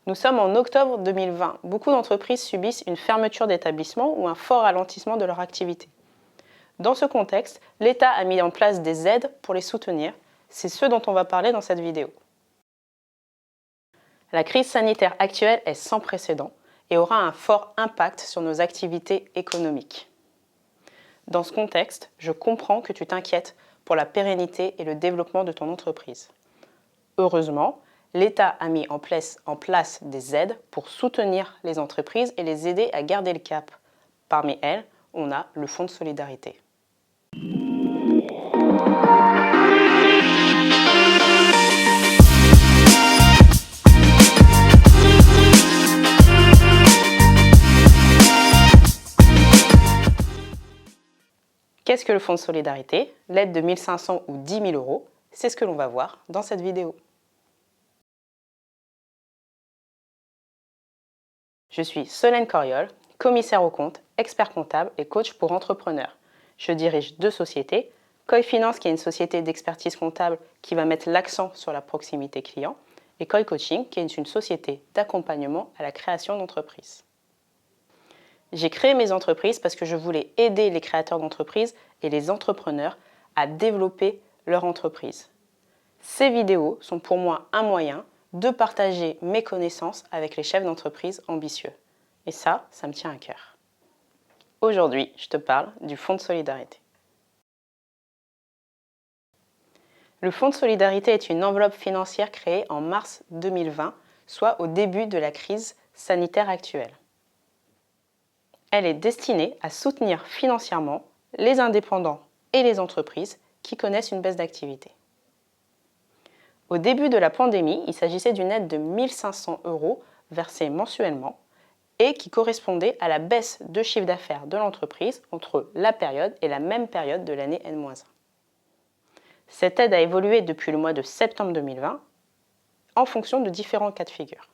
Nous sommes en octobre 2020. Beaucoup d'entreprises subissent une fermeture d'établissement ou un fort ralentissement de leur activité. Dans ce contexte, l'État a mis en place des aides pour les soutenir. C'est ce dont on va parler dans cette vidéo. La crise sanitaire actuelle est sans précédent et aura un fort impact sur nos activités économiques. Dans ce contexte, je comprends que tu t'inquiètes pour la pérennité et le développement de ton entreprise. Heureusement, l'État a mis en place des aides pour soutenir les entreprises et les aider à garder le cap. Parmi elles, on a le Fonds de solidarité. Qu'est-ce que le Fonds de solidarité? L'aide de 1 500 ou 10 000 euros, c'est ce que l'on va voir dans cette vidéo. Je suis Solène Coriol, commissaire aux comptes, expert comptable et coach pour entrepreneurs. Je dirige 2 sociétés, Koi Finance qui est une société d'expertise comptable qui va mettre l'accent sur la proximité client et Koi Coaching qui est une société d'accompagnement à la création d'entreprises. J'ai créé mes entreprises parce que je voulais aider les créateurs d'entreprises et les entrepreneurs à développer leur entreprise. Ces vidéos sont pour moi un moyen de partager mes connaissances avec les chefs d'entreprise ambitieux. Et ça me tient à cœur. Aujourd'hui, je te parle du Fonds de solidarité. Le Fonds de solidarité est une enveloppe financière créée en mars 2020, soit au début de la crise sanitaire actuelle. Elle est destinée à soutenir financièrement les indépendants et les entreprises qui connaissent une baisse d'activité. Au début de la pandémie, il s'agissait d'une aide de 1 500 euros versée mensuellement et qui correspondait à la baisse de chiffre d'affaires de l'entreprise entre la période et la même période de l'année N-1. Cette aide a évolué depuis le mois de septembre 2020 en fonction de différents cas de figure.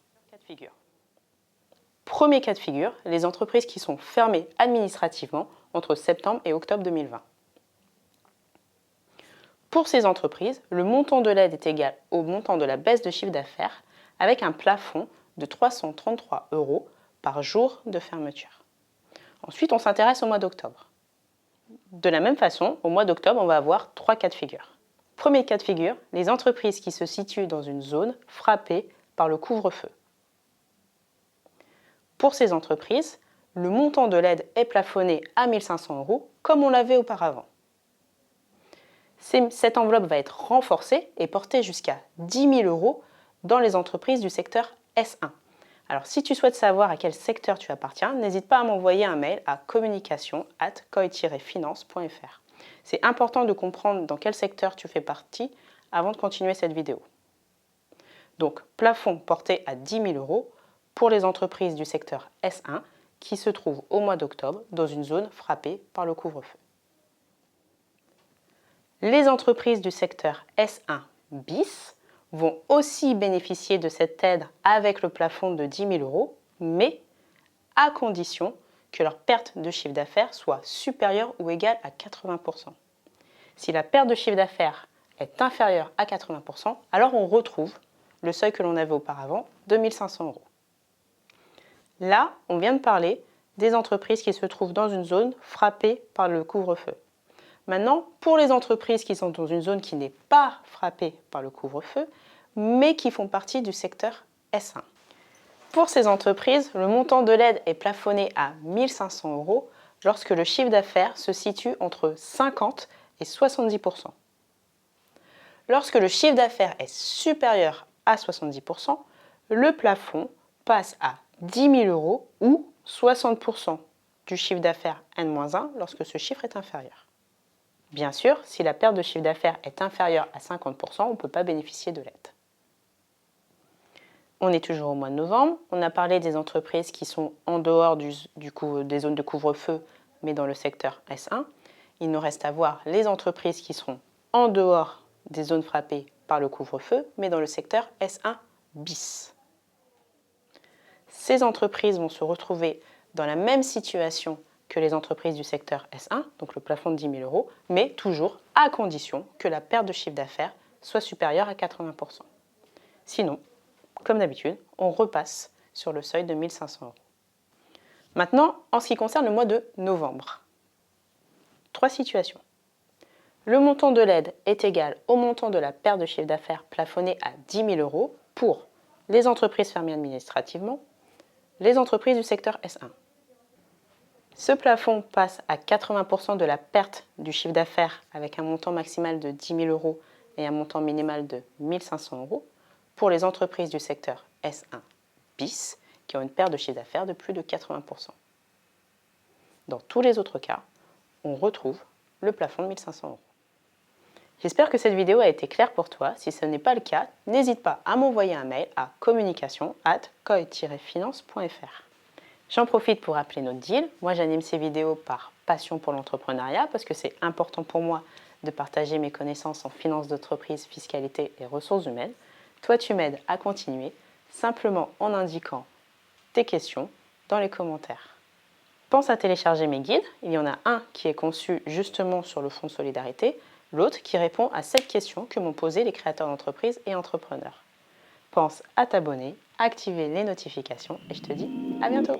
Premier cas de figure, les entreprises qui sont fermées administrativement entre septembre et octobre 2020. Pour ces entreprises, le montant de l'aide est égal au montant de la baisse de chiffre d'affaires avec un plafond de 333 euros par jour de fermeture. Ensuite, on s'intéresse au mois d'octobre. De la même façon, au mois d'octobre, on va avoir 3 cas de figure. Premier cas de figure, les entreprises qui se situent dans une zone frappée par le couvre-feu. Pour ces entreprises, le montant de l'aide est plafonné à 1 500 euros comme on l'avait auparavant. Cette enveloppe va être renforcée et portée jusqu'à 10 000 euros dans les entreprises du secteur S1. Alors, si tu souhaites savoir à quel secteur tu appartiens, n'hésite pas à m'envoyer un mail à communication@koi-finance.fr. C'est important de comprendre dans quel secteur tu fais partie avant de continuer cette vidéo. Donc, plafond porté à 10 000 euros pour les entreprises du secteur S1 qui se trouvent au mois d'octobre dans une zone frappée par le couvre-feu. Les entreprises du secteur S1 bis vont aussi bénéficier de cette aide avec le plafond de 10 000 euros, mais à condition que leur perte de chiffre d'affaires soit supérieure ou égale à 80%. Si la perte de chiffre d'affaires est inférieure à 80%, alors on retrouve le seuil que l'on avait auparavant de 1 500 euros. Là, on vient de parler des entreprises qui se trouvent dans une zone frappée par le couvre-feu. Maintenant, pour les entreprises qui sont dans une zone qui n'est pas frappée par le couvre-feu, mais qui font partie du secteur S1. Pour ces entreprises, le montant de l'aide est plafonné à 1 500 euros lorsque le chiffre d'affaires se situe entre 50 et 70%. Lorsque le chiffre d'affaires est supérieur à 70%, le plafond passe à 10 000 euros ou 60% du chiffre d'affaires N-1 lorsque ce chiffre est inférieur. Bien sûr, si la perte de chiffre d'affaires est inférieure à 50%, on ne peut pas bénéficier de l'aide. On est toujours au mois de novembre. On a parlé des entreprises qui sont en dehors des zones de couvre-feu, mais dans le secteur S1. Il nous reste à voir les entreprises qui seront en dehors des zones frappées par le couvre-feu, mais dans le secteur S1 bis. Ces entreprises vont se retrouver dans la même situation que les entreprises du secteur S1, donc le plafond de 10 000 euros, mais toujours à condition que la perte de chiffre d'affaires soit supérieure à 80%. Sinon, comme d'habitude, on repasse sur le seuil de 1 500 €. Maintenant, en ce qui concerne le mois de novembre, 3 situations. Le montant de l'aide est égal au montant de la perte de chiffre d'affaires plafonnée à 10 000 € pour les entreprises fermées administrativement, les entreprises du secteur S1. Ce plafond passe à 80% de la perte du chiffre d'affaires avec un montant maximal de 10 000 € et un montant minimal de 1 500 € pour les entreprises du secteur S1 bis qui ont une perte de chiffre d'affaires de plus de 80%. Dans tous les autres cas, on retrouve le plafond de 1 500 €. J'espère que cette vidéo a été claire pour toi. Si ce n'est pas le cas, n'hésite pas à m'envoyer un mail à communication@koi-finance.fr. J'en profite pour rappeler notre deal. Moi, j'anime ces vidéos par passion pour l'entrepreneuriat parce que c'est important pour moi de partager mes connaissances en finance d'entreprise, fiscalité et ressources humaines. Toi, tu m'aides à continuer simplement en indiquant tes questions dans les commentaires. Pense à télécharger mes guides. Il y en a un qui est conçu justement sur le fonds de solidarité, l'autre qui répond à cette question que m'ont posée les créateurs d'entreprises et entrepreneurs. Pense à t'abonner, activer les notifications et je te dis à bientôt.